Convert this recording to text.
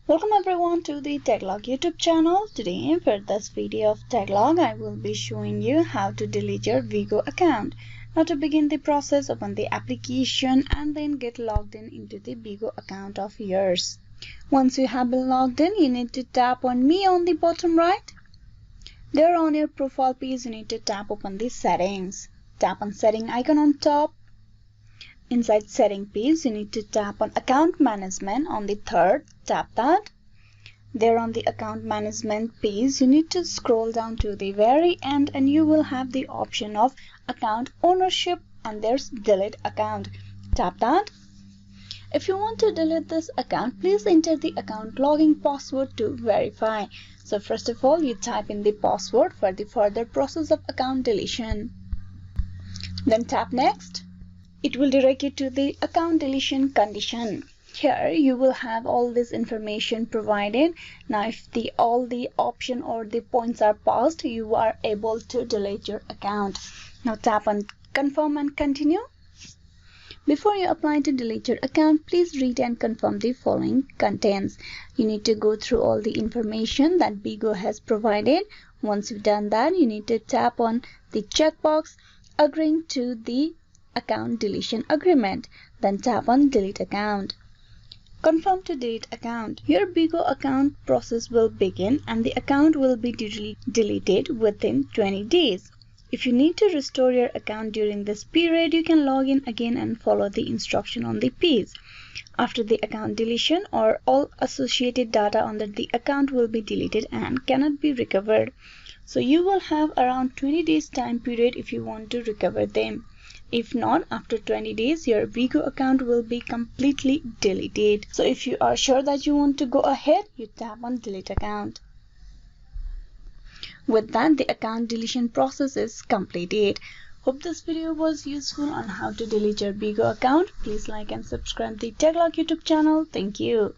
Welcome everyone to the Techlog YouTube channel. Today for this video of Techlog, I will be showing you how to delete your Bigo account. Now to begin the process, open the application and then get logged in into the Bigo account of yours. Once you have been logged in, you need to tap on Me on the bottom right. There on your profile page, you need to tap upon the settings. Tap on setting icon on top. Inside setting page, you need to tap on account management on the third. Tap that. There on the account management page, you need to scroll down to the very end and you will have the option of account ownership and there's delete account. Tap that. If you want to delete this account, please enter the account login password to verify. So first of all, you type in the password for the further process of account deletion. Then tap next. It will direct you to the account deletion condition. Here you will have all this information provided. Now if all the option or the points are passed, you are able to delete your account. Now tap on confirm and continue. Before you apply to delete your account, please read and confirm the following contents. You need to go through all the information that Bigo has provided. Once you've done that, you need to tap on the checkbox agreeing to the account deletion agreement. Then tap on delete account. Confirm to delete account. Your Bigo account process will begin and the account will be deleted within 20 days. If you need to restore your account during this period, you can log in again and follow the instruction on the page. After the account deletion, or all associated data on the account will be deleted and cannot be recovered. So you will have around 20 days time period if you want to recover them. If not, after 20 days, your Bigo account will be completely deleted. So if you are sure that you want to go ahead, you tap on delete account. With that, the account deletion process is completed. Hope this video was useful on how to delete your Bigo account. Please like and subscribe the Techlog YouTube channel. Thank you.